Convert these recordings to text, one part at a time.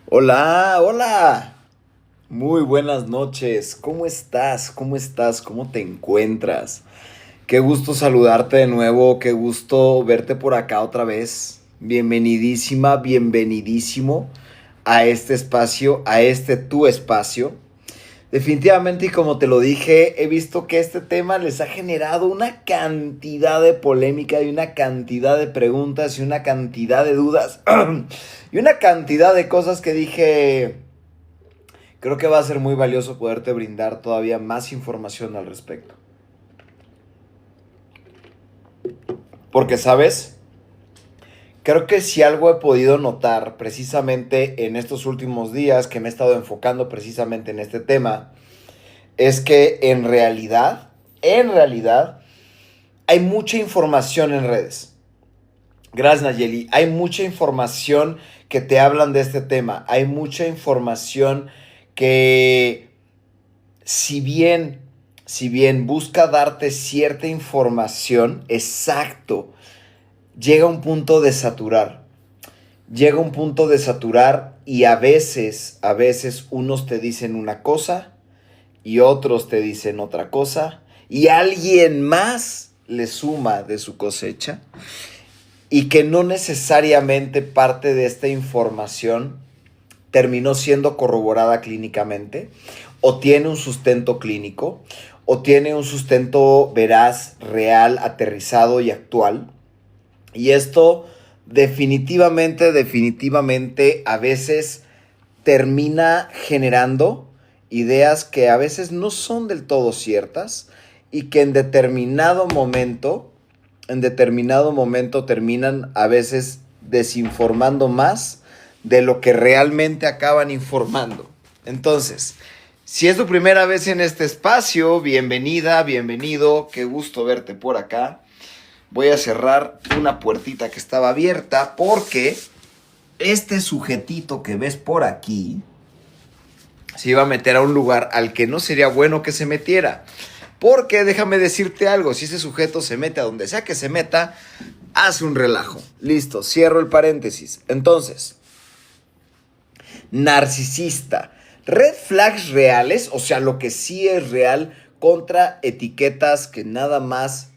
Hola, hola. Muy buenas noches. ¿Cómo estás? ¿Cómo estás? ¿Cómo te encuentras? Qué gusto saludarte de nuevo. Qué gusto verte por acá otra vez. Bienvenidísima, bienvenidísimo a este espacio, a este tu espacio. Definitivamente, y como te lo dije, he visto que este tema les ha generado una cantidad de polémica y una cantidad de preguntas y una cantidad de dudas y una cantidad de cosas que dije, creo que va a ser muy valioso poderte brindar todavía más información al respecto. Porque, ¿sabes? Creo que si algo he podido notar precisamente en estos últimos días que me he estado enfocando precisamente en este tema, es que en realidad, hay mucha información en redes. Gracias, Nayeli. Hay mucha información que te hablan de este tema. Hay mucha información que, si bien, si bien busca darte cierta información, exacto, llega un punto de saturar. Llega un punto de saturar y a veces unos te dicen una cosa y otros te dicen otra cosa y alguien más le suma de su cosecha y que no necesariamente parte de esta información terminó siendo corroborada clínicamente o tiene un sustento clínico o tiene un sustento veraz, real, aterrizado y actual. Y esto definitivamente a veces termina generando ideas que a veces no son del todo ciertas y que en determinado momento terminan a veces desinformando más de lo que realmente acaban informando. Entonces, si es tu primera vez en este espacio, bienvenida, bienvenido, qué gusto verte por acá. Voy a cerrar una puertita que estaba abierta porque este sujetito que ves por aquí se iba a meter a un lugar al que no sería bueno que se metiera. Porque déjame decirte algo, si ese sujeto se mete a donde sea que se meta, hace un relajo. Listo, cierro el paréntesis. Entonces, narcisista. Red flags reales, o sea, lo que sí es real, contra etiquetas que nada más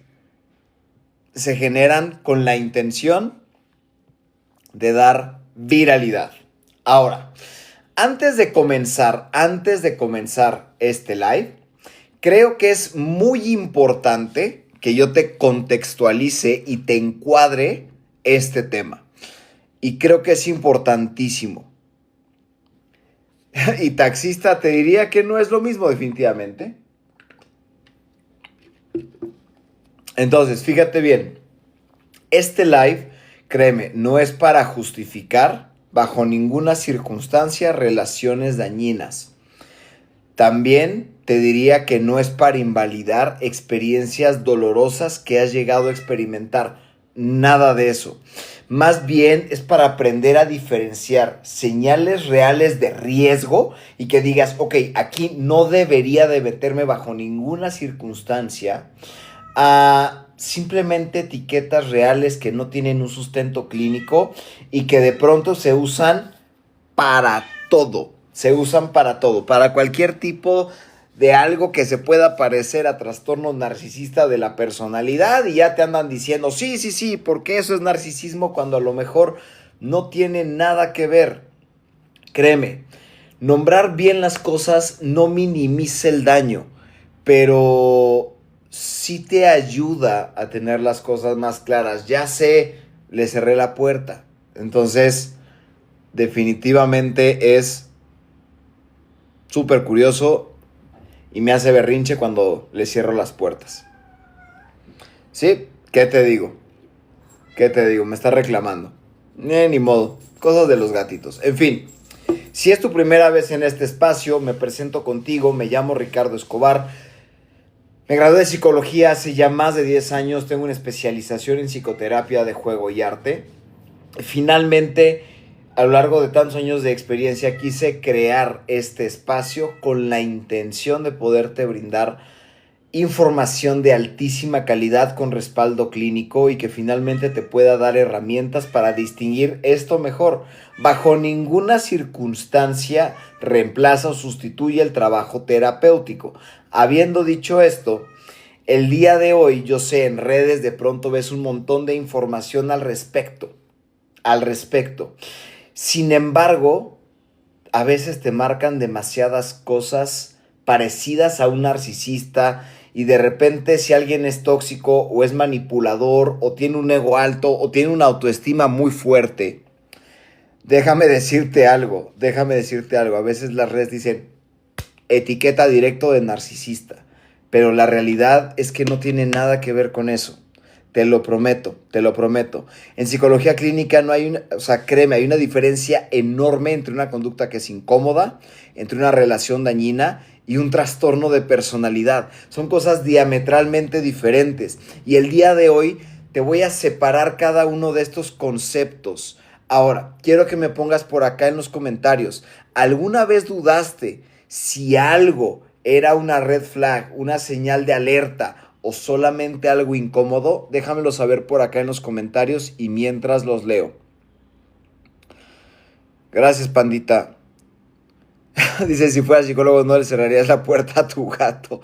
se generan con la intención de dar viralidad. Ahora, antes de comenzar este live, creo que es muy importante que yo te contextualice y te encuadre este tema. Y creo que es importantísimo. Y taxista, te diría que no es lo mismo definitivamente. Entonces, fíjate bien. Este live, créeme, no es para justificar bajo ninguna circunstancia relaciones dañinas. También te diría que no es para invalidar experiencias dolorosas que has llegado a experimentar. Nada de eso. Más bien es para aprender a diferenciar señales reales de riesgo y que digas, ok, aquí no debería de meterme bajo ninguna circunstancia a simplemente etiquetas reales que no tienen un sustento clínico y que de pronto se usan para todo. Se usan para todo, para cualquier tipo de algo que se pueda parecer a trastorno narcisista de la personalidad y ya te andan diciendo, sí, sí, sí, porque eso es narcisismo cuando a lo mejor no tiene nada que ver. Créeme, nombrar bien las cosas no minimiza el daño, pero sí te ayuda a tener las cosas más claras. Ya sé, le cerré la puerta. Entonces, definitivamente es súper curioso y me hace berrinche cuando le cierro las puertas. ¿Sí? ¿Qué te digo? ¿Qué te digo? Me está reclamando. Ni modo. Cosas de los gatitos. En fin. Si es tu primera vez en este espacio, me presento contigo. Me llamo Ricardo Escobar. Me gradué de psicología hace ya más de 10 años. Tengo una especialización en psicoterapia de juego y arte. Finalmente, a lo largo de tantos años de experiencia, quise crear este espacio con la intención de poderte brindar información de altísima calidad con respaldo clínico y que finalmente te pueda dar herramientas para distinguir esto mejor. Bajo ninguna circunstancia reemplaza o sustituye el trabajo terapéutico. Habiendo dicho esto, el día de hoy, yo sé, en redes de pronto ves un montón de información al respecto. Al respecto. Sin embargo, a veces te marcan demasiadas cosas parecidas a un narcisista y de repente si alguien es tóxico o es manipulador o tiene un ego alto o tiene una autoestima muy fuerte, déjame decirte algo. A veces las redes dicen etiqueta directo de narcisista, pero la realidad es que no tiene nada que ver con eso. Te lo prometo, te lo prometo. En psicología clínica no hay una, o sea, créeme, hay una diferencia enorme entre una conducta que es incómoda, entre una relación dañina y un trastorno de personalidad. Son cosas diametralmente diferentes. Y el día de hoy te voy a separar cada uno de estos conceptos. Ahora, quiero que me pongas por acá en los comentarios. ¿Alguna vez dudaste si algo era una red flag, una señal de alerta o solamente algo incómodo? Déjamelo saber por acá en los comentarios y mientras los leo. Gracias, pandita. Dice, si fuera psicólogo no le cerrarías la puerta a tu gato.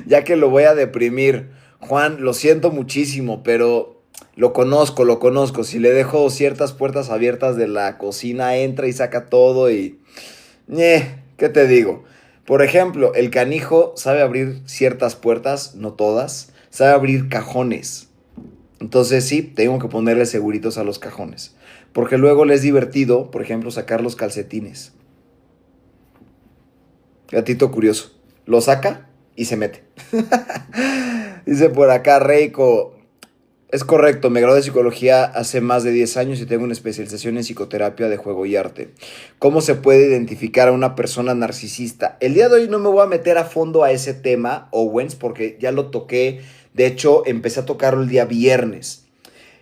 Ya que lo voy a deprimir. Juan, lo siento muchísimo, pero lo conozco. Si le dejo ciertas puertas abiertas de la cocina, entra y saca todo y... ¿Qué te digo? Por ejemplo, el canijo sabe abrir ciertas puertas, no todas, sabe abrir cajones. Entonces sí, tengo que ponerle seguritos a los cajones. Porque luego le es divertido, por ejemplo, sacar los calcetines. Gatito curioso. Lo saca y se mete. Dice por acá Reiko. Es correcto, me gradué de psicología hace más de 10 años y tengo una especialización en psicoterapia de juego y arte. ¿Cómo se puede identificar a una persona narcisista? El día de hoy no me voy a meter a fondo a ese tema, Owens, porque ya lo toqué. De hecho, empecé a tocarlo el día viernes.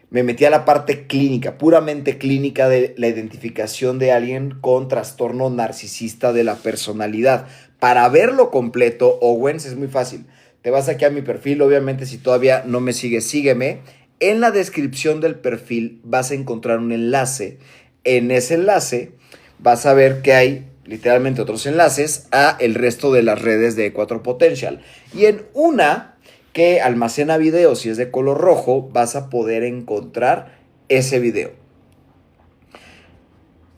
Me metí a la parte clínica, puramente clínica de la identificación de alguien con trastorno narcisista de la personalidad. Para verlo completo, Owens, es muy fácil. Te vas aquí a mi perfil, obviamente si todavía no me sigues, sígueme. En la descripción del perfil vas a encontrar un enlace. En ese enlace vas a ver que hay literalmente otros enlaces a el resto de las redes de Cuatro Potential. Y en una que almacena videos y es de color rojo, vas a poder encontrar ese video.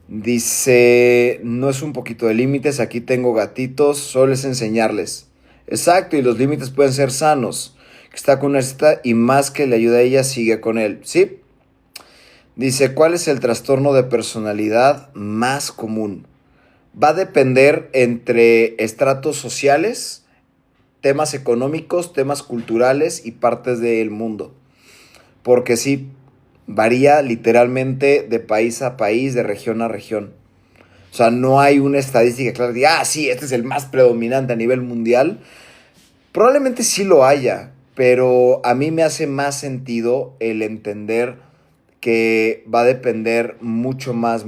Dice, no es un poquito de límites, aquí tengo gatitos, solo es enseñarles. Exacto, y los límites pueden ser sanos. Está con una cita y más que le ayuda a ella, sigue con él. ¿Sí? Dice, ¿cuál es el trastorno de personalidad más común? Va a depender entre estratos sociales, temas económicos, temas culturales y partes del mundo. Porque sí, varía literalmente de país a país, de región a región. O sea, no hay una estadística clara de, sí, este es el más predominante a nivel mundial. Probablemente sí lo haya, pero a mí me hace más sentido el entender que va a depender mucho más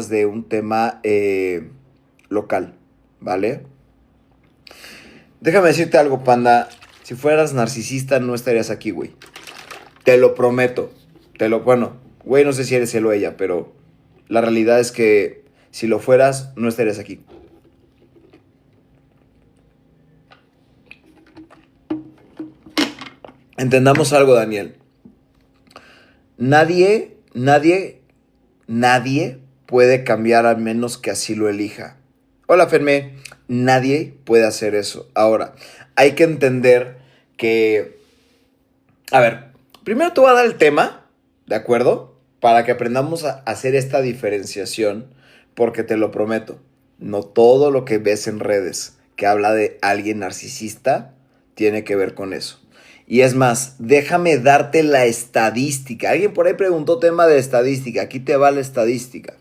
de un tema local, ¿vale? Déjame decirte algo, panda. Si fueras narcisista, no estarías aquí, güey. Te lo prometo. Bueno, güey, no sé si eres él o ella, pero la realidad es que si lo fueras, no estarías aquí. Entendamos algo, Daniel. Nadie puede cambiar a menos que así lo elija. Hola, Fermé. Nadie puede hacer eso. Ahora, hay que entender que... A ver, primero te voy a dar el tema, ¿de acuerdo? Para que aprendamos a hacer esta diferenciación, porque te lo prometo, no todo lo que ves en redes que habla de alguien narcisista tiene que ver con eso. Y es más, déjame darte la estadística. Alguien por ahí preguntó tema de estadística. Aquí te va la estadística.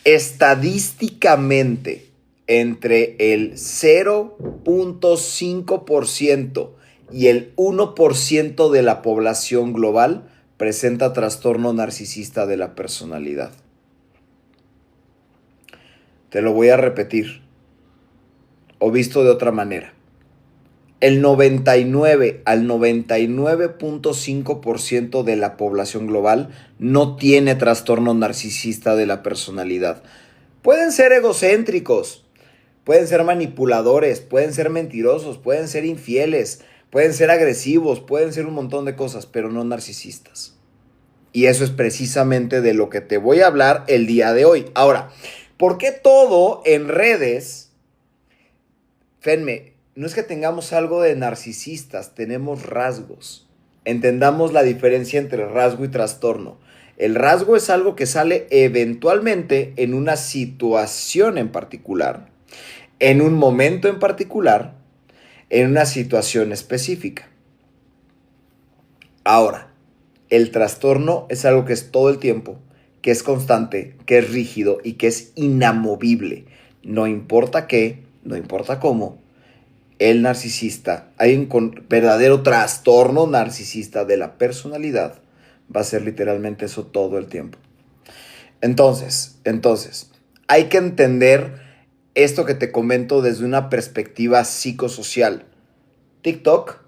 Estadísticamente, entre el 0.5% y el 1% de la población global presenta trastorno narcisista de la personalidad. Te lo voy a repetir, o visto de otra manera. El 99 al 99.5% de la población global no tiene trastorno narcisista de la personalidad. Pueden ser egocéntricos, pueden ser manipuladores, pueden ser mentirosos, pueden ser infieles, pueden ser agresivos, pueden ser un montón de cosas, pero no narcisistas. Y eso es precisamente de lo que te voy a hablar el día de hoy. Ahora, ¿por qué todo en redes? Fenme, no es que tengamos algo de narcisistas, tenemos rasgos. Entendamos la diferencia entre rasgo y trastorno. El rasgo es algo que sale eventualmente en una situación en particular, en un momento en particular, en una situación específica. Ahora, el trastorno es algo que es todo el tiempo, que es constante, que es rígido y que es inamovible. No importa qué, no importa cómo. El narcisista, hay un verdadero trastorno narcisista de la personalidad, va a ser literalmente eso todo el tiempo. Entonces, hay que entender esto que te comento desde una perspectiva psicosocial. TikTok,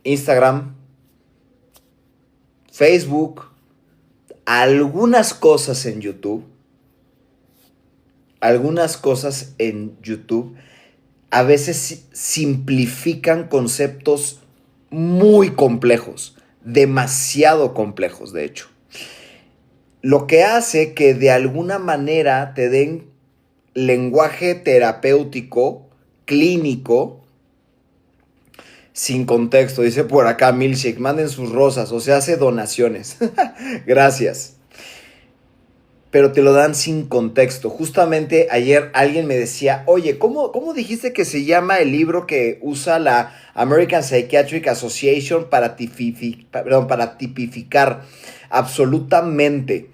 Instagram, Facebook, algunas cosas en YouTube a veces simplifican conceptos muy complejos, demasiado complejos de hecho. Lo que hace que de alguna manera te den lenguaje terapéutico, clínico, sin contexto. Dice por acá Milkshake, manden sus rosas, o sea, hace donaciones. Gracias. Pero te lo dan sin contexto. Justamente ayer alguien me decía, oye, ¿cómo dijiste que se llama el libro que usa la American Psychiatric Association para tipificar absolutamente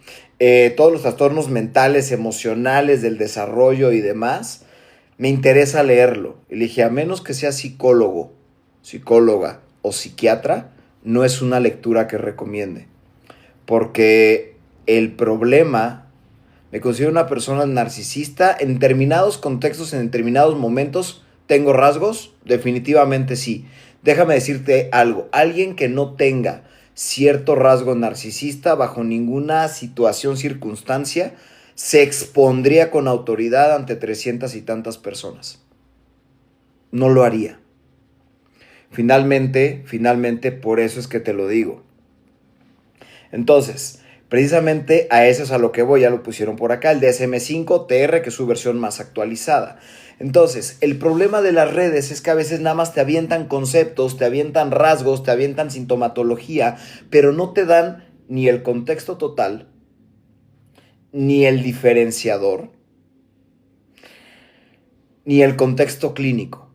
todos los trastornos mentales, emocionales, del desarrollo y demás? Me interesa leerlo. Y le dije, a menos que sea psicólogo, psicóloga o psiquiatra, no es una lectura que recomiende. Porque el problema, me considero una persona narcisista en determinados contextos, en determinados momentos. ¿Tengo rasgos? Definitivamente sí. Déjame decirte algo, alguien que no tenga cierto rasgo narcisista bajo ninguna situación, circunstancia, se expondría con autoridad ante 300 y tantas personas. No lo haría. Finalmente, por eso es que te lo digo. Entonces, precisamente a eso es a lo que voy, ya lo pusieron por acá, el DSM-5-TR, que es su versión más actualizada. Entonces, el problema de las redes es que a veces nada más te avientan conceptos, te avientan rasgos, te avientan sintomatología, pero no te dan ni el contexto total, ni el diferenciador, ni el contexto clínico.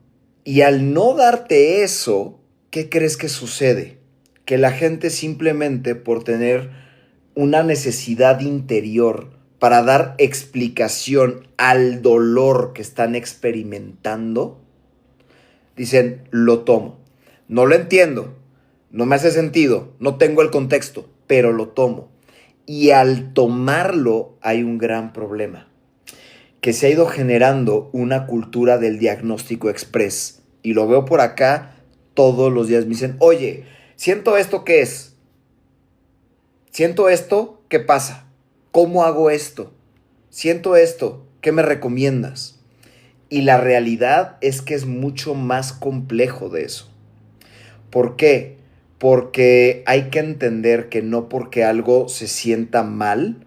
Y al no darte eso, ¿qué crees que sucede? Que la gente simplemente por tener una necesidad interior para dar explicación al dolor que están experimentando, dicen, lo tomo. No lo entiendo, no me hace sentido, no tengo el contexto, pero lo tomo. Y al tomarlo hay un gran problema, que se ha ido generando una cultura del diagnóstico express. Y lo veo por acá todos los días. Me dicen, oye, siento esto, ¿qué es? Siento esto, ¿qué pasa? ¿Cómo hago esto? Siento esto, ¿qué me recomiendas? Y la realidad es que es mucho más complejo de eso. ¿Por qué? Porque hay que entender que no porque algo se sienta mal,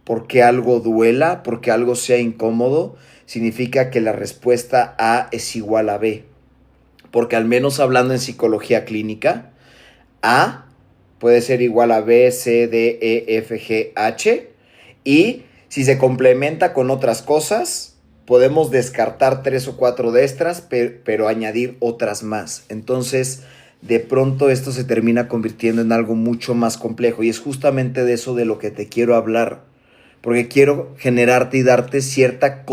porque algo duela, porque algo sea incómodo, significa que la respuesta A es igual a B. Porque al menos hablando en psicología clínica, A puede ser igual a B, C, D, E, F, G, H. Y si se complementa con otras cosas, podemos descartar 3 o 4 de estas, pero añadir otras más. Entonces, de pronto esto se termina convirtiendo en algo mucho más complejo. Y es justamente de eso de lo que te quiero hablar. Porque quiero generarte y darte cierta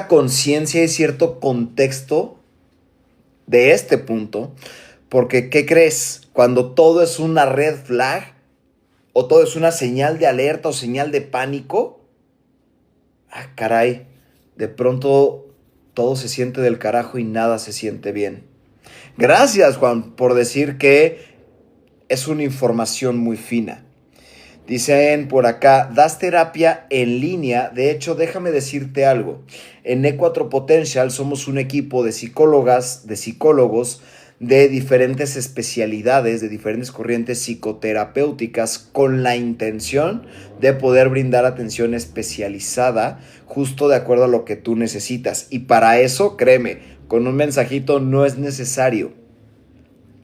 conciencia y cierto contexto de este punto. Porque, ¿qué crees? Cuando todo es una red flag o todo es una señal de alerta o señal de pánico, caray, de pronto todo se siente del carajo y nada se siente bien. Gracias, Juan, por decir que es una información muy fina. Dicen por acá, das terapia en línea. De hecho, déjame decirte algo. En E4 Potential somos un equipo de psicólogas, de psicólogos de diferentes especialidades, de diferentes corrientes psicoterapéuticas, con la intención de poder brindar atención especializada justo de acuerdo a lo que tú necesitas. Y para eso, créeme, con un mensajito no es necesario.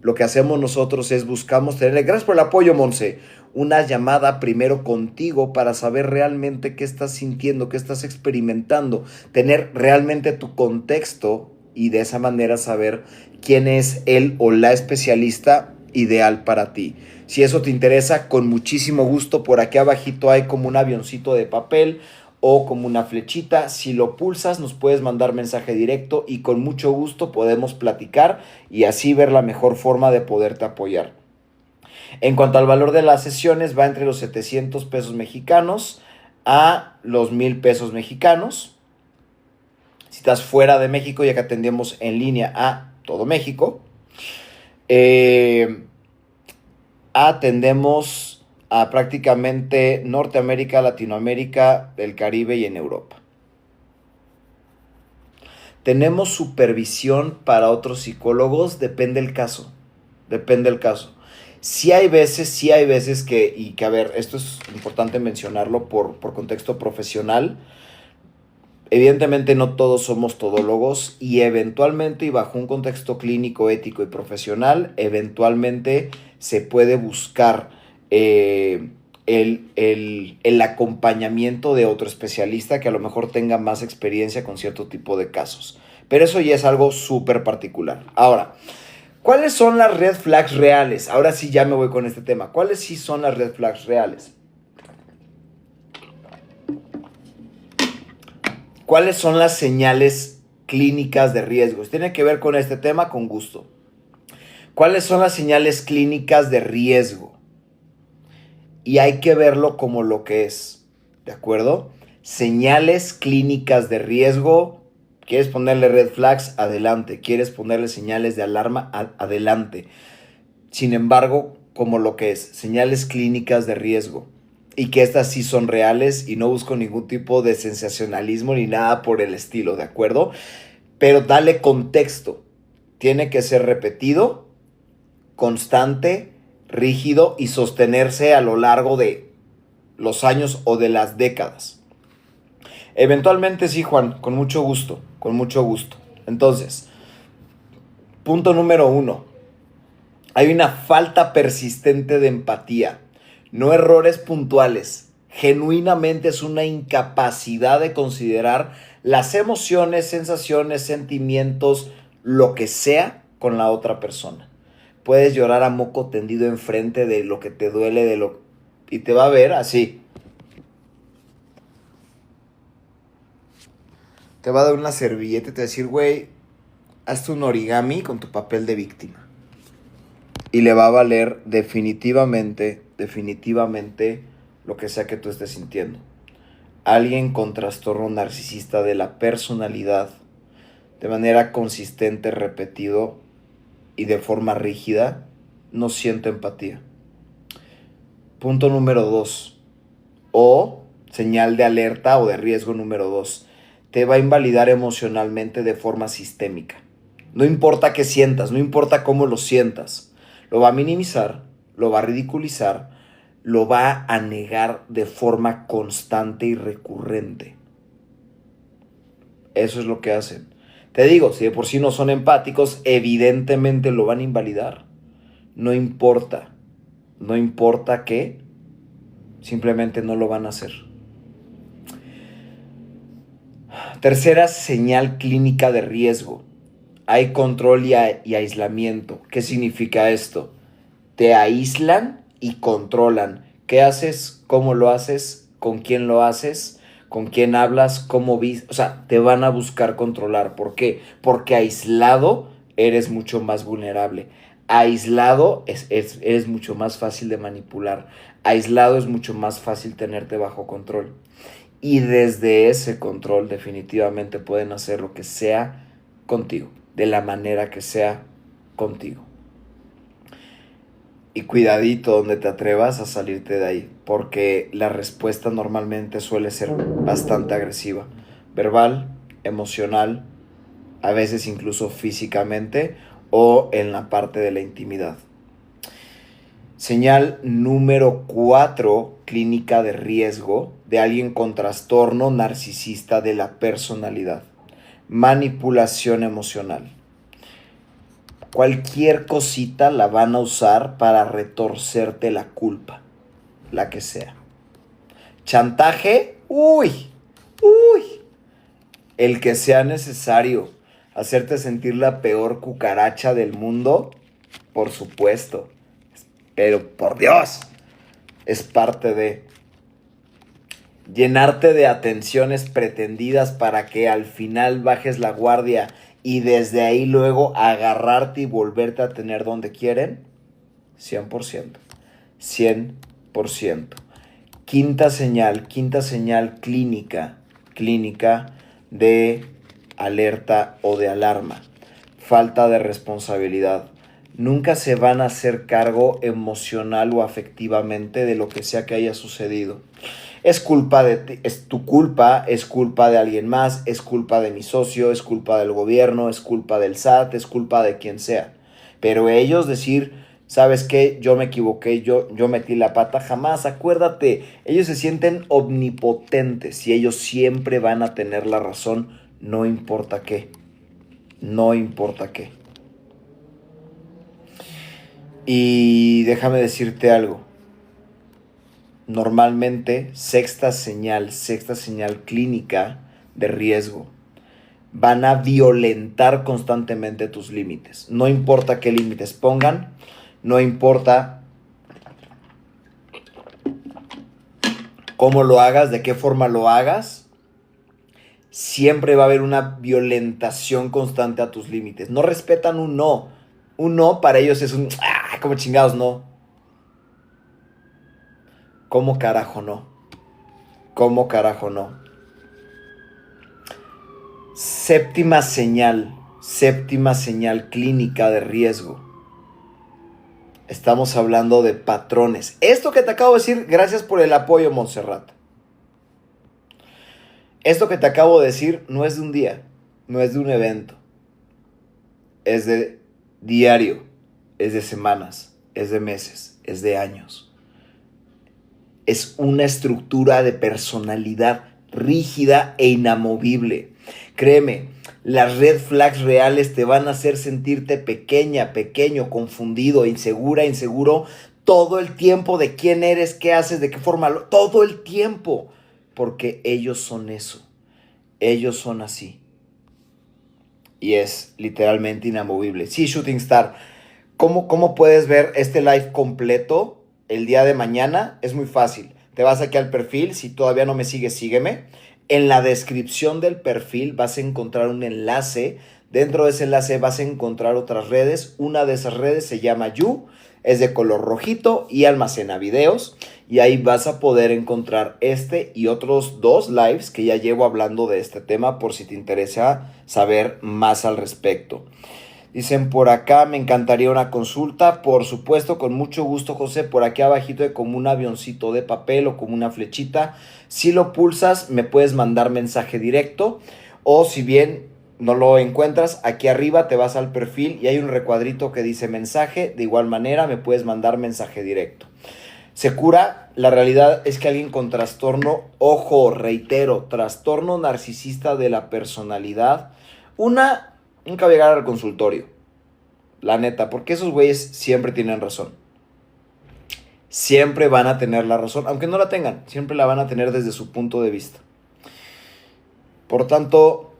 Lo que hacemos nosotros es buscamos tenerle, gracias por el apoyo, Monse, una llamada primero contigo para saber realmente qué estás sintiendo, qué estás experimentando, tener realmente tu contexto y de esa manera saber quién es él o la especialista ideal para ti. Si eso te interesa, con muchísimo gusto, por aquí abajito hay como un avioncito de papel o como una flechita. Si lo pulsas, nos puedes mandar mensaje directo y con mucho gusto podemos platicar y así ver la mejor forma de poderte apoyar. En cuanto al valor de las sesiones, va entre los 700 pesos mexicanos a los 1000 pesos mexicanos. Si estás fuera de México, ya que atendemos en línea a todo México, atendemos a prácticamente Norteamérica, Latinoamérica, el Caribe y en Europa. Tenemos supervisión para otros psicólogos, depende el caso. Depende el caso. Sí hay veces que, a ver, esto es importante mencionarlo por contexto profesional. Evidentemente no todos somos todólogos y eventualmente y bajo un contexto clínico, ético y profesional, eventualmente se puede buscar el acompañamiento de otro especialista que a lo mejor tenga más experiencia con cierto tipo de casos. Pero eso ya es algo súper particular. Ahora, ¿cuáles son las red flags reales? Ahora sí ya me voy con este tema. ¿Cuáles sí son las red flags reales? ¿Cuáles son las señales clínicas de riesgo? Tiene que ver con este tema, con gusto. ¿Cuáles son las señales clínicas de riesgo? Y hay que verlo como lo que es, ¿de acuerdo? Señales clínicas de riesgo. ¿Quieres ponerle red flags? Adelante. ¿Quieres ponerle señales de alarma? Adelante. Sin embargo, como lo que es, señales clínicas de riesgo. Y que estas sí son reales y no busco ningún tipo de sensacionalismo ni nada por el estilo, ¿de acuerdo? Pero dale contexto. Tiene que ser repetido, constante, rígido y sostenerse a lo largo de los años o de las décadas. Eventualmente sí, Juan, con mucho gusto, con mucho gusto. Entonces, punto número 1. Hay una falta persistente de empatía. No errores puntuales. Genuinamente es una incapacidad de considerar las emociones, sensaciones, sentimientos, lo que sea con la otra persona. Puedes llorar a moco tendido enfrente de lo que te duele, y te va a ver así. Te va a dar una servilleta y te va a decir, güey, hazte un origami con tu papel de víctima. Y le va a valer definitivamente lo que sea que tú estés sintiendo. Alguien con trastorno narcisista de la personalidad, de manera consistente, repetido y de forma rígida, no siente empatía. Punto número 2. O señal de alerta o de riesgo número 2. Te va a invalidar emocionalmente de forma sistémica. No importa qué sientas, no importa cómo lo sientas. Lo va a minimizar, lo va a ridiculizar, lo va a negar de forma constante y recurrente. Eso es lo que hacen. Te digo, si de por sí no son empáticos, evidentemente lo van a invalidar. No importa qué, simplemente no lo van a hacer. Tercera señal clínica de riesgo. Hay control y aislamiento. ¿Qué significa esto? Te aíslan y controlan. ¿Qué haces? ¿Cómo lo haces? ¿Con quién lo haces? ¿Con quién hablas? ¿Cómo vis? O sea, te van a buscar controlar. ¿Por qué? Porque aislado eres mucho más vulnerable. Aislado eres mucho más fácil de manipular. Aislado es mucho más fácil tenerte bajo control. Y desde ese control definitivamente pueden hacer lo que sea contigo, de la manera que sea contigo. Y cuidadito donde te atrevas a salirte de ahí, porque la respuesta normalmente suele ser bastante agresiva, verbal, emocional, a veces incluso físicamente o en la parte de la intimidad. Señal número 4, clínica de riesgo de alguien con trastorno narcisista de la personalidad. Manipulación emocional. Cualquier cosita la van a usar para retorcerte la culpa, la que sea. Chantaje, uy, el que sea necesario. Hacerte sentir la peor cucaracha del mundo, por supuesto. Pero por Dios, es parte de llenarte de atenciones pretendidas para que al final bajes la guardia y desde ahí luego agarrarte y volverte a tener donde quieren. 100%. 100%. Quinta señal clínica de alerta o de alarma. Falta de responsabilidad. Nunca se van a hacer cargo emocional o afectivamente de lo que sea que haya sucedido. Es culpa de ti, es tu culpa, es culpa de alguien más, es culpa de mi socio, es culpa del gobierno, es culpa del SAT, es culpa de quien sea. Pero ellos decir, ¿sabes qué? Yo me equivoqué, yo metí la pata, jamás. Acuérdate, ellos se sienten omnipotentes y ellos siempre van a tener la razón, no importa qué. No importa qué. Y déjame decirte algo. Normalmente, sexta señal clínica de riesgo. Van a violentar constantemente tus límites. No importa qué límites pongan, no importa cómo lo hagas, de qué forma lo hagas, siempre va a haber una violentación constante a tus límites. No respetan un no. Un no para ellos es un, como chingados no. ¿Cómo carajo no? ¿Cómo carajo no? Séptima señal clínica de riesgo. Estamos hablando de patrones. Esto que te acabo de decir, gracias por el apoyo, Montserrat. Esto que te acabo de decir no es de un día, no es de un evento. Es de diario, es de semanas, es de meses, es de años. Es una estructura de personalidad rígida e inamovible. Créeme, las red flags reales te van a hacer sentirte pequeña, pequeño, confundido, insegura, inseguro, todo el tiempo de quién eres, qué haces, de qué forma, todo el tiempo. Porque ellos son eso. Ellos son así. Y es literalmente inamovible. Sí, Shooting Star. ¿Cómo puedes ver este live completo el día de mañana? Es muy fácil. Te vas aquí al perfil. Si todavía no me sigues, sígueme. En la descripción del perfil vas a encontrar un enlace. Dentro de ese enlace vas a encontrar otras redes. Una de esas redes se llama You. Es de color rojito y almacena videos. Y ahí vas a poder encontrar este y otros 2 lives que ya llevo hablando de este tema por si te interesa saber más al respecto. Dicen por acá, me encantaría una consulta. Por supuesto, con mucho gusto, José. Por aquí abajito hay como un avioncito de papel o como una flechita. Si lo pulsas, me puedes mandar mensaje directo. O si bien no lo encuentras, aquí arriba te vas al perfil y hay un recuadrito que dice mensaje. De igual manera, me puedes mandar mensaje directo. Se cura. La realidad es que alguien con trastorno, ojo, reitero, trastorno narcisista de la personalidad, nunca va a llegar al consultorio. La neta, porque esos güeyes siempre tienen razón. Siempre van a tener la razón, aunque no la tengan, siempre la van a tener desde su punto de vista. Por tanto,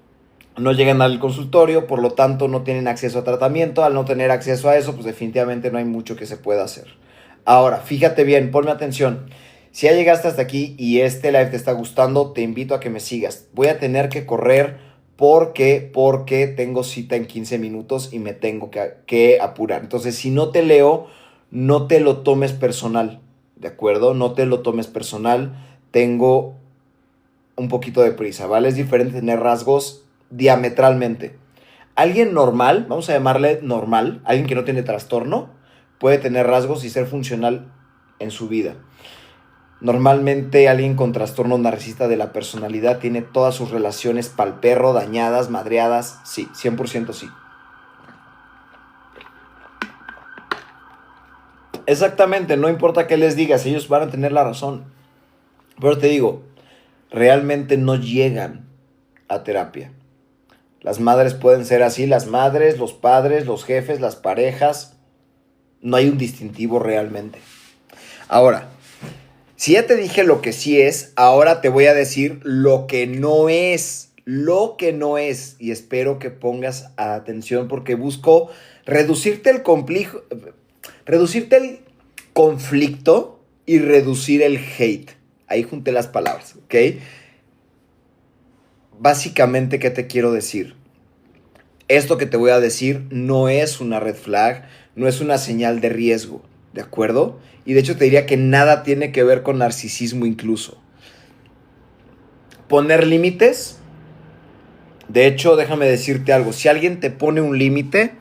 no llegan al consultorio, por lo tanto no tienen acceso a tratamiento. Al no tener acceso a eso, pues definitivamente no hay mucho que se pueda hacer. Ahora, fíjate bien, ponme atención. Si ya llegaste hasta aquí y este live te está gustando, te invito a que me sigas. Voy a tener que correr porque tengo cita en 15 minutos y me tengo que apurar. Entonces, si no te leo, no te lo tomes personal, ¿de acuerdo? No te lo tomes personal. Tengo un poquito de prisa, ¿vale? Es diferente tener rasgos diametralmente. Alguien normal, vamos a llamarle normal, alguien que no tiene trastorno, puede tener rasgos y ser funcional en su vida. Normalmente alguien con trastorno narcisista de la personalidad tiene todas sus relaciones pal perro, dañadas, madreadas. Sí, 100% sí. Exactamente, no importa qué les digas, ellos van a tener la razón. Pero te digo, realmente no llegan a terapia. Las madres pueden ser así, las madres, los padres, los jefes, las parejas. No hay un distintivo realmente. Ahora, si ya te dije lo que sí es, ahora te voy a decir lo que no es. Lo que no es. Y espero que pongas atención porque busco reducirte el conflicto y reducir el hate. Ahí junté las palabras, ¿ok? Básicamente, ¿qué te quiero decir? Esto que te voy a decir no es una red flag, no es una señal de riesgo, ¿de acuerdo? Y de hecho te diría que nada tiene que ver con narcisismo incluso. Poner límites, de hecho, déjame decirte algo, si alguien te pone un límite,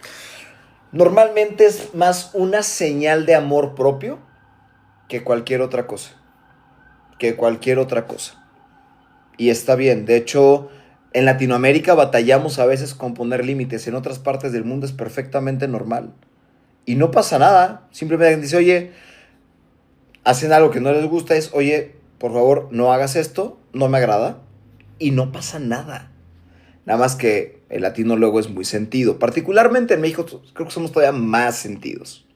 normalmente es más una señal de amor propio que cualquier otra cosa, que cualquier otra cosa. Y está bien, de hecho, en Latinoamérica batallamos a veces con poner límites, en otras partes del mundo es perfectamente normal. Y no pasa nada, simplemente dice, oye, hacen algo que no les gusta, es, oye, por favor, no hagas esto, no me agrada, y no pasa nada. Nada más que el latino luego es muy sentido. Particularmente en México creo que somos todavía más sentidos.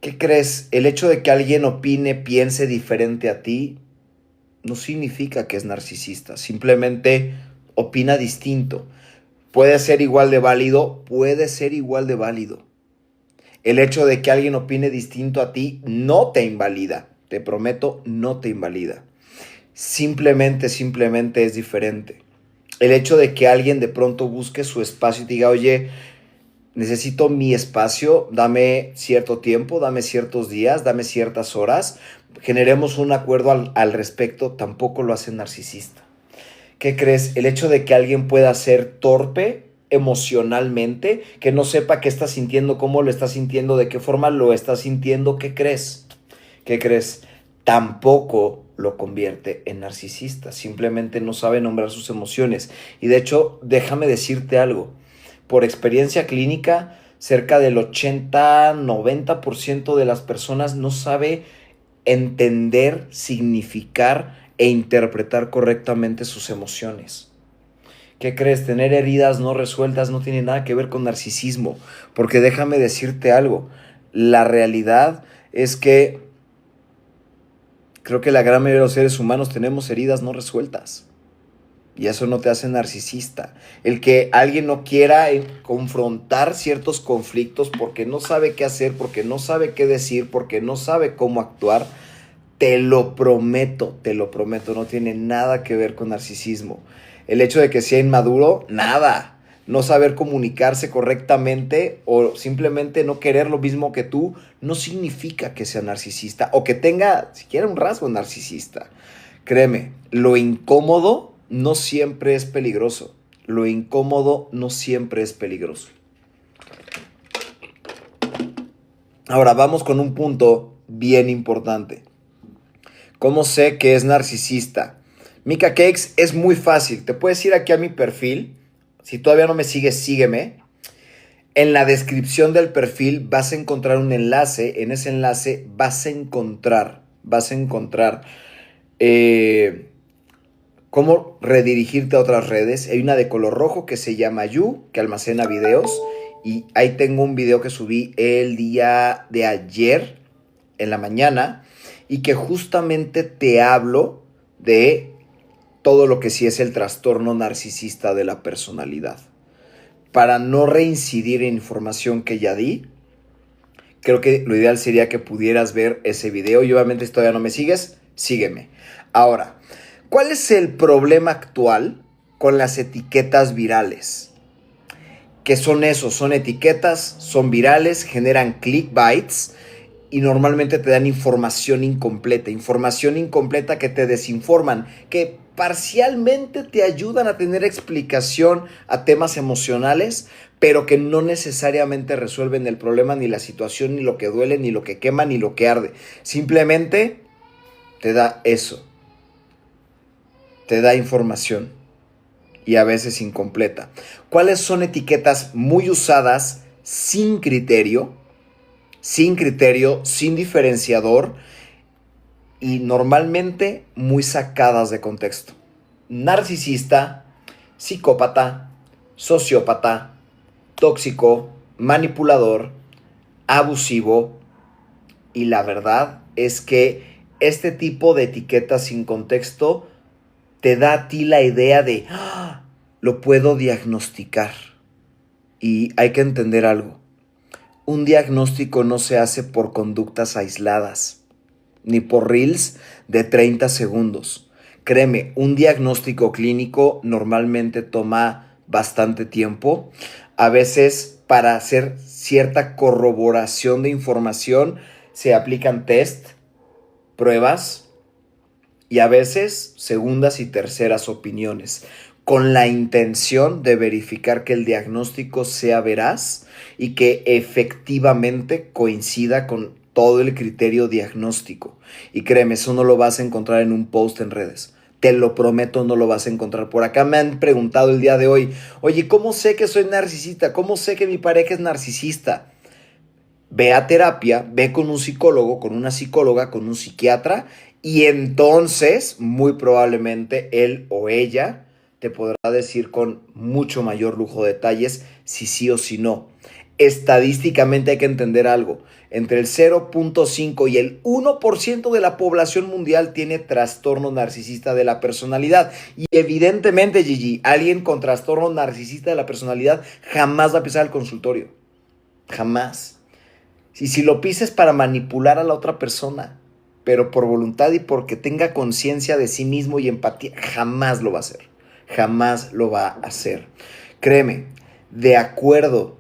¿Qué crees? El hecho de que alguien opine, piense diferente a ti, no significa que es narcisista. Simplemente opina distinto. Puede ser igual de válido, puede ser igual de válido. El hecho de que alguien opine distinto a ti no te invalida. Te prometo, no te invalida. Simplemente es diferente. El hecho de que alguien de pronto busque su espacio y diga, oye, necesito mi espacio, dame cierto tiempo, dame ciertos días, dame ciertas horas, generemos un acuerdo al respecto, tampoco lo hace narcisista. ¿Qué crees? El hecho de que alguien pueda ser torpe emocionalmente, que no sepa qué está sintiendo, cómo lo está sintiendo, de qué forma lo está sintiendo, ¿qué crees? ¿Qué crees? Tampoco lo convierte en narcisista, simplemente no sabe nombrar sus emociones. Y de hecho, déjame decirte algo, por experiencia clínica, cerca del 80-90% de las personas no sabe entender, significar e interpretar correctamente sus emociones. ¿Qué crees? Tener heridas no resueltas no tiene nada que ver con narcisismo, porque déjame decirte algo, la realidad es que creo que la gran mayoría de los seres humanos tenemos heridas no resueltas. Y eso no te hace narcisista. El que alguien no quiera confrontar ciertos conflictos porque no sabe qué hacer, porque no sabe qué decir, porque no sabe cómo actuar, te lo prometo, no tiene nada que ver con narcisismo. El hecho de que sea inmaduro, nada. No saber comunicarse correctamente o simplemente no querer lo mismo que tú, no significa que sea narcisista o que tenga siquiera un rasgo narcisista. Créeme, lo incómodo no siempre es peligroso. Lo incómodo no siempre es peligroso. Ahora vamos con un punto bien importante. ¿Cómo sé que es narcisista? Mika Cakes es muy fácil. Te puedes ir aquí a mi perfil. Si todavía no me sigues, sígueme. En la descripción del perfil vas a encontrar un enlace. En ese enlace vas a encontrar cómo redirigirte a otras redes. Hay una de color rojo que se llama You, que almacena videos. Y ahí tengo un video que subí el día de ayer, en la mañana, y que justamente te hablo de todo lo que sí es el trastorno narcisista de la personalidad. Para no reincidir en información que ya di, creo que lo ideal sería que pudieras ver ese video. Y obviamente si todavía no me sigues, sígueme. Ahora, ¿cuál es el problema actual con las etiquetas virales? ¿Qué son esos? Son etiquetas, son virales, generan clickbaits y normalmente te dan información incompleta que te desinforman, que parcialmente te ayudan a tener explicación a temas emocionales, pero que no necesariamente resuelven el problema, ni la situación, ni lo que duele, ni lo que quema, ni lo que arde. Simplemente te da eso, te da información y a veces incompleta. ¿Cuáles son etiquetas muy usadas sin criterio, sin diferenciador y normalmente muy sacadas de contexto? Narcisista, psicópata, sociópata, tóxico, manipulador, abusivo. Y la verdad es que este tipo de etiquetas sin contexto te da a ti la idea de, lo puedo diagnosticar. Y hay que entender algo. Un diagnóstico no se hace por conductas aisladas, ni por reels de 30 segundos. Créeme, un diagnóstico clínico normalmente toma bastante tiempo. A veces, para hacer cierta corroboración de información, se aplican test, pruebas y a veces segundas y terceras opiniones, con la intención de verificar que el diagnóstico sea veraz y que efectivamente coincida con todo el criterio diagnóstico. Y créeme, eso no lo vas a encontrar en un post en redes. Te lo prometo, no lo vas a encontrar. Por acá me han preguntado el día de hoy, oye, ¿cómo sé que soy narcisista? ¿Cómo sé que mi pareja es narcisista? Ve a terapia, ve con un psicólogo, con una psicóloga, con un psiquiatra, y entonces muy probablemente él o ella te podrá decir con mucho mayor lujo de detalles si sí o si no. Estadísticamente hay que entender algo. Entre el 0.5 y el 1% de la población mundial tiene trastorno narcisista de la personalidad. Y evidentemente, Gigi, alguien con trastorno narcisista de la personalidad jamás va a pisar el consultorio. Jamás. Y si lo pises para manipular a la otra persona, pero por voluntad y porque tenga conciencia de sí mismo y empatía, jamás lo va a hacer. Jamás lo va a hacer. Créeme, de acuerdo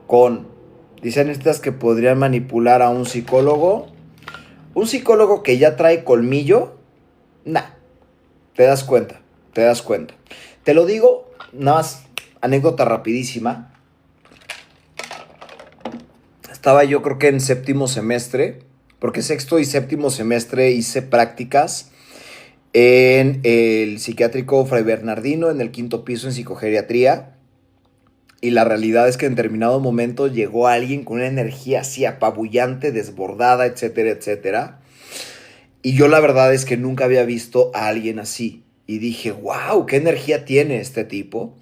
con, dicen estas que podrían manipular a un psicólogo que ya trae colmillo, nah, te das cuenta. Te lo digo, nada más, anécdota rapidísima. Estaba yo creo que en séptimo semestre, porque sexto y séptimo semestre hice prácticas en el psiquiátrico Fray Bernardino, en el quinto piso en psicogeriatría. Y la realidad es que en determinado momento llegó alguien con una energía así apabullante, desbordada, etcétera, etcétera. Y yo la verdad es que nunca había visto a alguien así. Y dije, wow, qué energía tiene este tipo.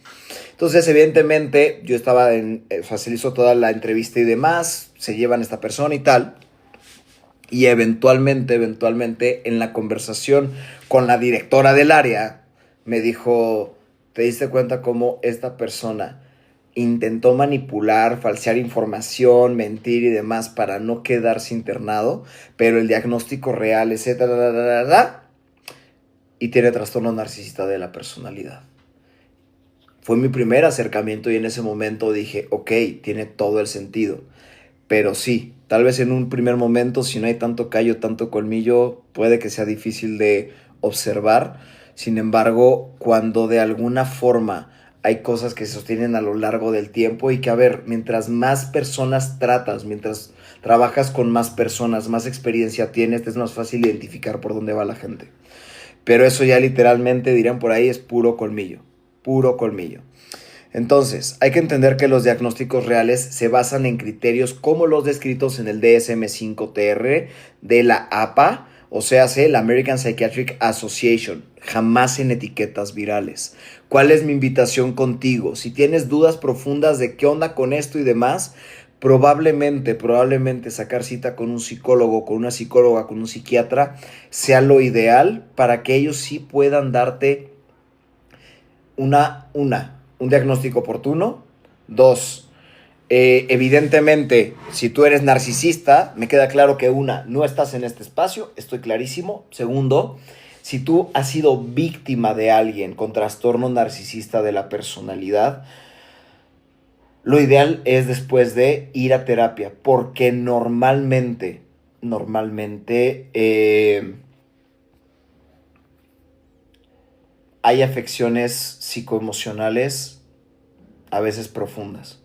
Entonces, evidentemente, yo estaba se le hizo toda la entrevista y demás, se llevan a esta persona y tal. Y eventualmente, en la conversación con la directora del área, me dijo, ¿te diste cuenta cómo esta persona intentó manipular, falsear información, mentir y demás para no quedarse internado? Pero el diagnóstico real es y tiene trastorno narcisista de la personalidad. Fue mi primer acercamiento y en ese momento dije, ok, tiene todo el sentido. Pero sí, tal vez en un primer momento, si no hay tanto callo, tanto colmillo, puede que sea difícil de observar. Sin embargo, cuando de alguna forma hay cosas que se sostienen a lo largo del tiempo y que, a ver, mientras más personas tratas, mientras trabajas con más personas, más experiencia tienes, es más fácil identificar por dónde va la gente. Pero eso ya literalmente, dirían por ahí, es puro colmillo. Puro colmillo. Entonces, hay que entender que los diagnósticos reales se basan en criterios como los descritos en el DSM-5-TR de la APA, o sea, la American Psychiatric Association, jamás en etiquetas virales. ¿Cuál es mi invitación contigo? Si tienes dudas profundas de qué onda con esto y demás, probablemente sacar cita con un psicólogo, con una psicóloga, con un psiquiatra, sea lo ideal para que ellos sí puedan darte un diagnóstico oportuno. Dos, evidentemente, si tú eres narcisista, me queda claro que no estás en este espacio, estoy clarísimo. Segundo, si tú has sido víctima de alguien con trastorno narcisista de la personalidad, Lo ideal es después de ir a terapia, porque normalmente hay afecciones psicoemocionales a veces profundas.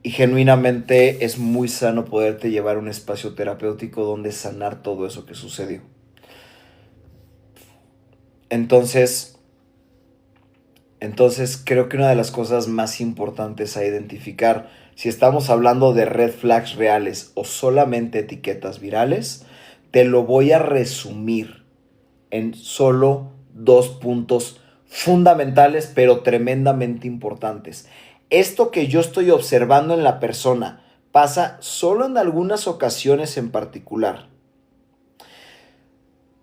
Y genuinamente es muy sano poderte llevar a un espacio terapéutico donde sanar todo eso que sucedió. Entonces, creo que una de las cosas más importantes a identificar, si estamos hablando de red flags reales o solamente etiquetas virales, te lo voy a resumir en solo 2 puntos fundamentales, pero tremendamente importantes. Esto que yo estoy observando en la persona pasa solo en algunas ocasiones en particular,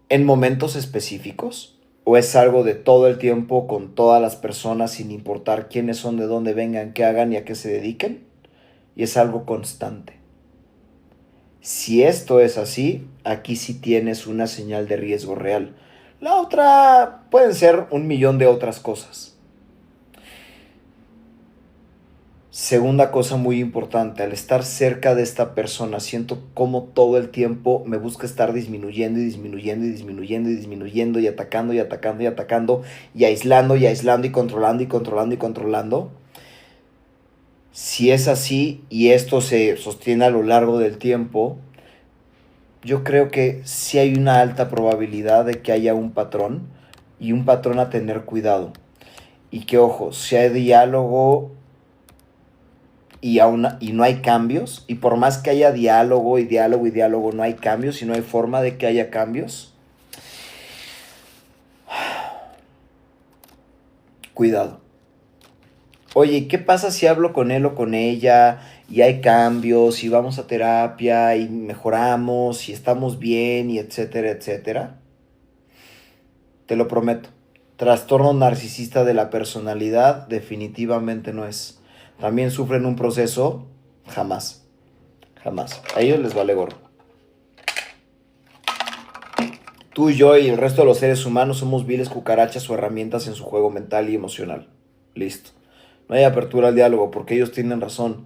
en momentos específicos, o es algo de todo el tiempo con todas las personas sin importar quiénes son, de dónde vengan, qué hagan y a qué se dediquen, y es algo constante. Si esto es así, aquí sí tienes una señal de riesgo real. La otra pueden ser un millón de otras cosas. Segunda cosa muy importante, al estar cerca de esta persona, siento como todo el tiempo me busca estar disminuyendo y disminuyendo y disminuyendo y disminuyendo y atacando y atacando y atacando y aislando y controlando y controlando y controlando. Si es así y esto se sostiene a lo largo del tiempo, yo creo que sí hay una alta probabilidad de que haya un patrón y un patrón a tener cuidado. Y que ojo, si hay diálogo y no hay cambios, y por más que haya diálogo y diálogo y diálogo, no hay cambios y no hay forma de que haya cambios, cuidado. Oye, ¿qué pasa si hablo con él o con ella y hay cambios y vamos a terapia y mejoramos y estamos bien y etcétera, etcétera? Te lo prometo. Trastorno narcisista de la personalidad definitivamente no es. También sufren un proceso, jamás, jamás. A ellos les vale gorro. Tú, yo y el resto de los seres humanos somos viles cucarachas o herramientas en su juego mental y emocional. Listo. No hay apertura al diálogo porque ellos tienen razón.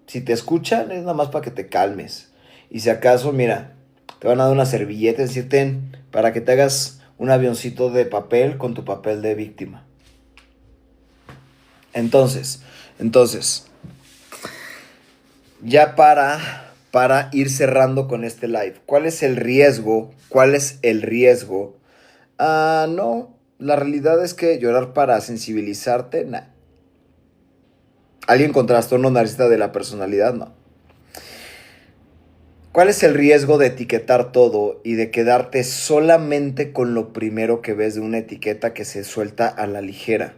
Si te escuchan es nada más para que te calmes. Y si acaso, mira, te van a dar una servilleta y decirte para que te hagas un avioncito de papel con tu papel de víctima. Entonces, ya para ir cerrando con este live, ¿cuál es el riesgo? ¿Cuál es el riesgo? No, la realidad es que llorar para sensibilizarte, nah. ¿Alguien con trastorno narcisista de la personalidad? No. ¿Cuál es el riesgo de etiquetar todo y de quedarte solamente con lo primero que ves de una etiqueta que se suelta a la ligera?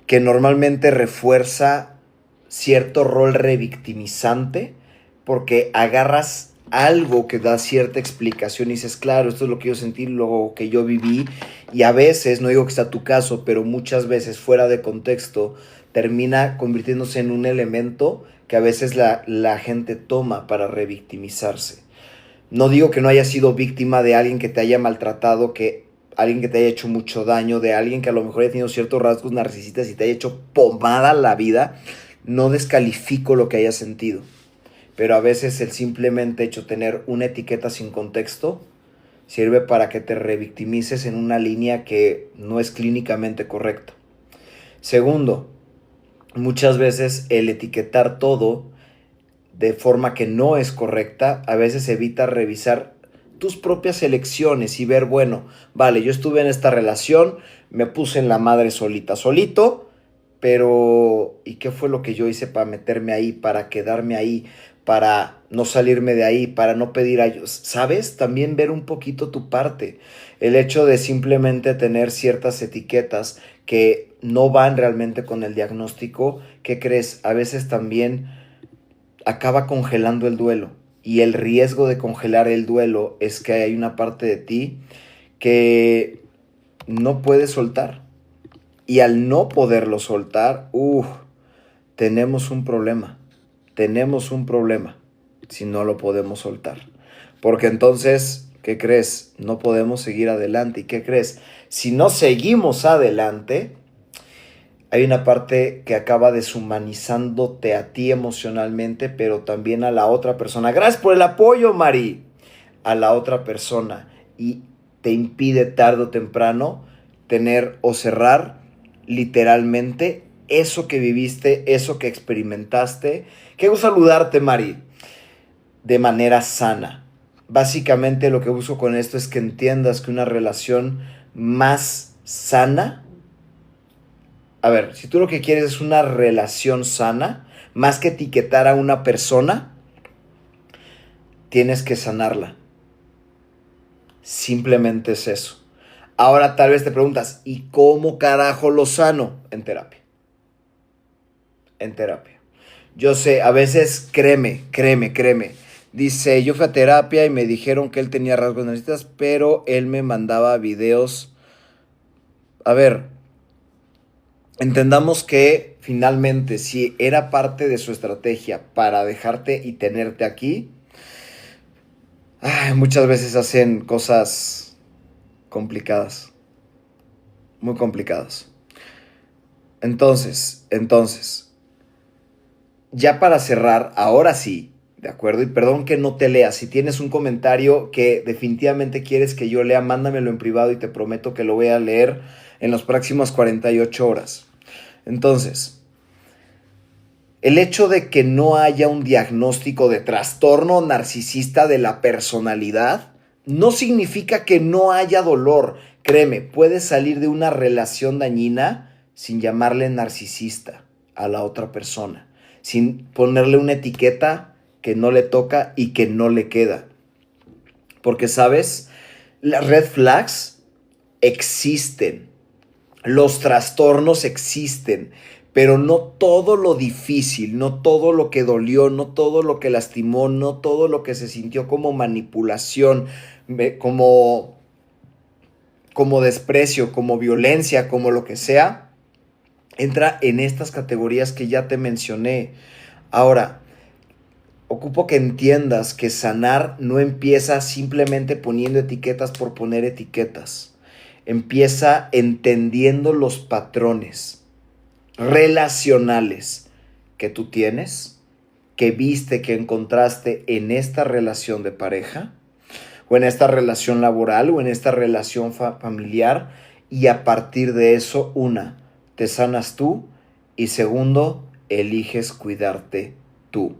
Que normalmente refuerza cierto rol revictimizante porque agarras algo que da cierta explicación y dices, claro, esto es lo que yo sentí, lo que yo viví, y a veces, no digo que sea tu caso, pero muchas veces fuera de contexto termina convirtiéndose en un elemento que a veces la gente toma para revictimizarse. No digo que no haya sido víctima de alguien que te haya maltratado, que alguien que te haya hecho mucho daño, de alguien que a lo mejor haya tenido ciertos rasgos narcisistas y te haya hecho pomada la vida. No descalifico lo que hayas sentido, pero a veces el simplemente hecho de tener una etiqueta sin contexto sirve para que te revictimices en una línea que no es clínicamente correcta. Segundo, muchas veces el etiquetar todo de forma que no es correcta, a veces evita revisar tus propias elecciones y ver, bueno, vale, yo estuve en esta relación, me puse en la madre solito, pero ¿y qué fue lo que yo hice para meterme ahí, para quedarme ahí, para no salirme de ahí, para no pedir ayuda? ¿Sabes? También ver un poquito tu parte. El hecho de simplemente tener ciertas etiquetas que no van realmente con el diagnóstico, ¿qué crees? A veces también acaba congelando el duelo. Y el riesgo de congelar el duelo es que hay una parte de ti que no puedes soltar. Y al no poderlo soltar, tenemos un problema. Tenemos un problema si no lo podemos soltar. Porque entonces, ¿qué crees? No podemos seguir adelante. ¿Y qué crees? Si no seguimos adelante, hay una parte que acaba deshumanizándote a ti emocionalmente, pero también a la otra persona. Gracias por el apoyo, Mari. A la otra persona. Y te impide tarde o temprano tener o cerrar literalmente eso que viviste, eso que experimentaste. Qué gusto saludarte, Mari, de manera sana. Básicamente lo que busco con esto es que entiendas que una relación más sana, a ver, si tú lo que quieres es una relación sana, más que etiquetar a una persona, tienes que sanarla. Simplemente es eso. Ahora tal vez te preguntas, ¿y cómo carajo lo sano? En terapia. En terapia. Yo sé, a veces créeme. Dice, yo fui a terapia y me dijeron que él tenía rasgos narcisistas, pero él me mandaba videos. A ver, entendamos que finalmente si era parte de su estrategia para dejarte y tenerte aquí, muchas veces hacen cosas complicadas, muy complicadas. Entonces, ya para cerrar, ahora sí, ¿de acuerdo? Y perdón que no te lea. Si tienes un comentario que definitivamente quieres que yo lea, mándamelo en privado y te prometo que lo voy a leer en las próximas 48 horas. Entonces, el hecho de que no haya un diagnóstico de trastorno narcisista de la personalidad no significa que no haya dolor. Créeme, puedes salir de una relación dañina sin llamarle narcisista a la otra persona, sin ponerle una etiqueta que no le toca y que no le queda. Porque, ¿sabes? Las red flags existen. Los trastornos existen, pero no todo lo difícil, no todo lo que dolió, no todo lo que lastimó, no todo lo que se sintió como manipulación, como, como desprecio, como violencia, como lo que sea, entra en estas categorías que ya te mencioné. Ahora, ocupo que entiendas que sanar no empieza simplemente poniendo etiquetas por poner etiquetas. Empieza entendiendo los patrones relacionales que tú tienes, que viste, que encontraste en esta relación de pareja, o en esta relación laboral, o en esta relación familiar, y a partir de eso, una, te sanas tú, y segundo, eliges cuidarte tú.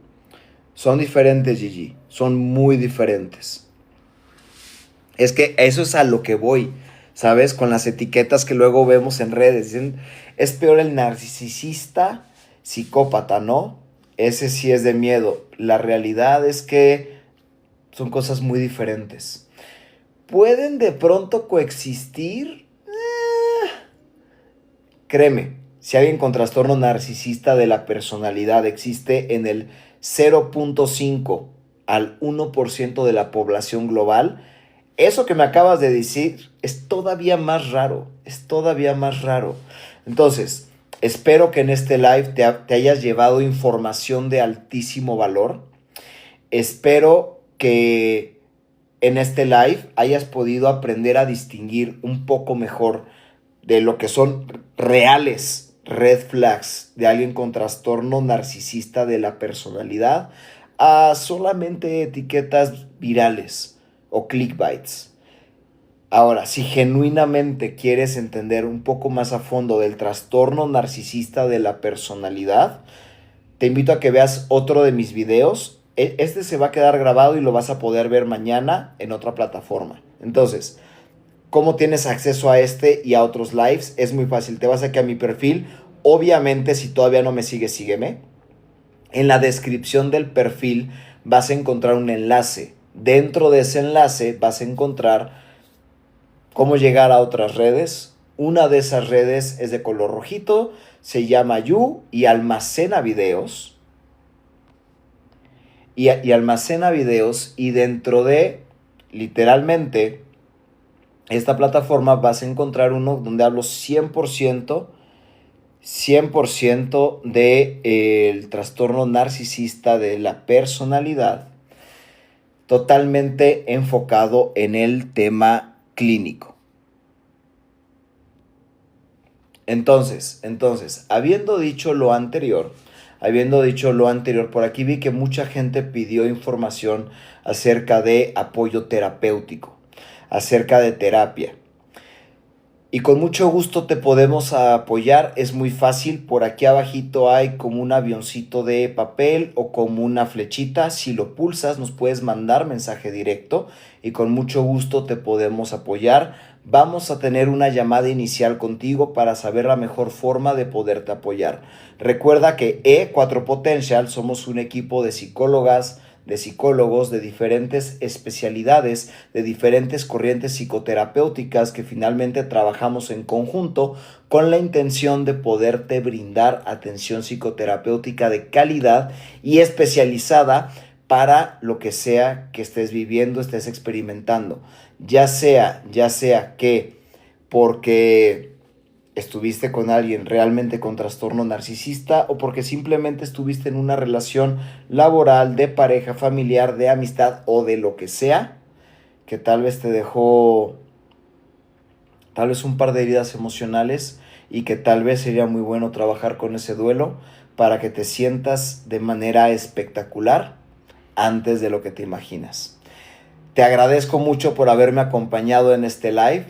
Son diferentes, Gigi, son muy diferentes. Es que eso es a lo que voy, ¿sabes? Con las etiquetas que luego vemos en redes. Dicen, es peor el narcisista psicópata, ¿no? Ese sí es de miedo. La realidad es que son cosas muy diferentes. ¿Pueden de pronto coexistir? Créeme, si alguien con trastorno narcisista de la personalidad existe en el 0.5 al 1% de la población global, eso que me acabas de decir es todavía más raro, es todavía más raro. Entonces, espero que en este live te hayas llevado información de altísimo valor. Espero que en este live hayas podido aprender a distinguir un poco mejor de lo que son reales red flags de alguien con trastorno narcisista de la personalidad a solamente etiquetas virales o clickbaits. Ahora, si genuinamente quieres entender un poco más a fondo del trastorno narcisista de la personalidad, te invito a que veas otro de mis videos. Este se va a quedar grabado y lo vas a poder ver mañana en otra plataforma. Entonces, ¿cómo tienes acceso a este y a otros lives? Es muy fácil. Te vas aquí a mi perfil. Obviamente, si todavía no me sigues, sígueme. En la descripción del perfil vas a encontrar un enlace. Dentro de ese enlace vas a encontrar cómo llegar a otras redes. Una de esas redes es de color rojito, se llama You y almacena videos. Y almacena videos y dentro de, literalmente, esta plataforma vas a encontrar uno donde hablo 100% de el trastorno narcisista de la personalidad, totalmente enfocado en el tema clínico. Entonces, habiendo dicho lo anterior, por aquí vi que mucha gente pidió información acerca de apoyo terapéutico, acerca de terapia. Y con mucho gusto te podemos apoyar, es muy fácil, por aquí abajito hay como un avioncito de papel o como una flechita, si lo pulsas nos puedes mandar mensaje directo y con mucho gusto te podemos apoyar. Vamos a tener una llamada inicial contigo para saber la mejor forma de poderte apoyar. Recuerda que E4 Potential somos un equipo de psicólogas, de psicólogos de diferentes especialidades, de diferentes corrientes psicoterapéuticas que finalmente trabajamos en conjunto con la intención de poderte brindar atención psicoterapéutica de calidad y especializada para lo que sea que estés viviendo, estés experimentando. Ya sea que porque estuviste con alguien realmente con trastorno narcisista o porque simplemente estuviste en una relación laboral, de pareja, familiar, de amistad o de lo que sea, que tal vez te dejó tal vez un par de heridas emocionales y que tal vez sería muy bueno trabajar con ese duelo para que te sientas de manera espectacular antes de lo que te imaginas. Te agradezco mucho por haberme acompañado en este live.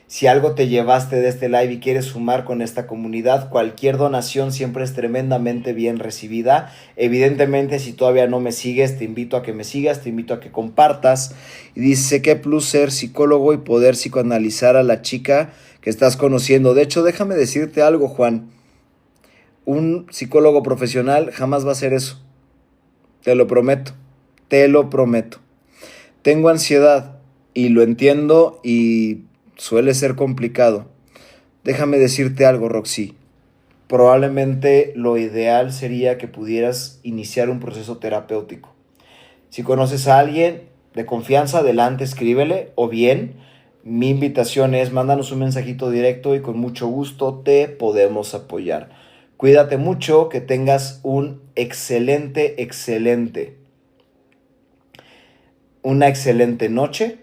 Si algo te llevaste de este live y quieres sumar con esta comunidad, cualquier donación siempre es tremendamente bien recibida. Evidentemente, si todavía no me sigues, te invito a que me sigas, te invito a que compartas. Y dice, qué plus ser psicólogo y poder psicoanalizar a la chica que estás conociendo. De hecho, déjame decirte algo, Juan. Un psicólogo profesional jamás va a hacer eso. Te lo prometo. Te lo prometo. Tengo ansiedad y lo entiendo y suele ser complicado. Déjame decirte algo, Roxy. Probablemente lo ideal sería que pudieras iniciar un proceso terapéutico. Si conoces a alguien de confianza, adelante, escríbele. O bien, mi invitación es mándanos un mensajito directo y con mucho gusto te podemos apoyar. Cuídate mucho, que tengas una excelente noche.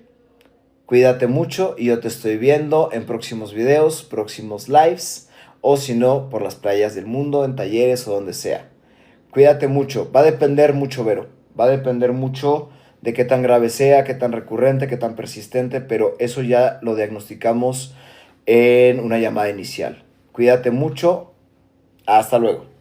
Cuídate mucho y yo te estoy viendo en próximos videos, próximos lives o si no, por las playas del mundo, en talleres o donde sea. Cuídate mucho. Va a depender mucho, Vero. Va a depender mucho de qué tan grave sea, qué tan recurrente, qué tan persistente, pero eso ya lo diagnosticamos en una llamada inicial. Cuídate mucho. Hasta luego.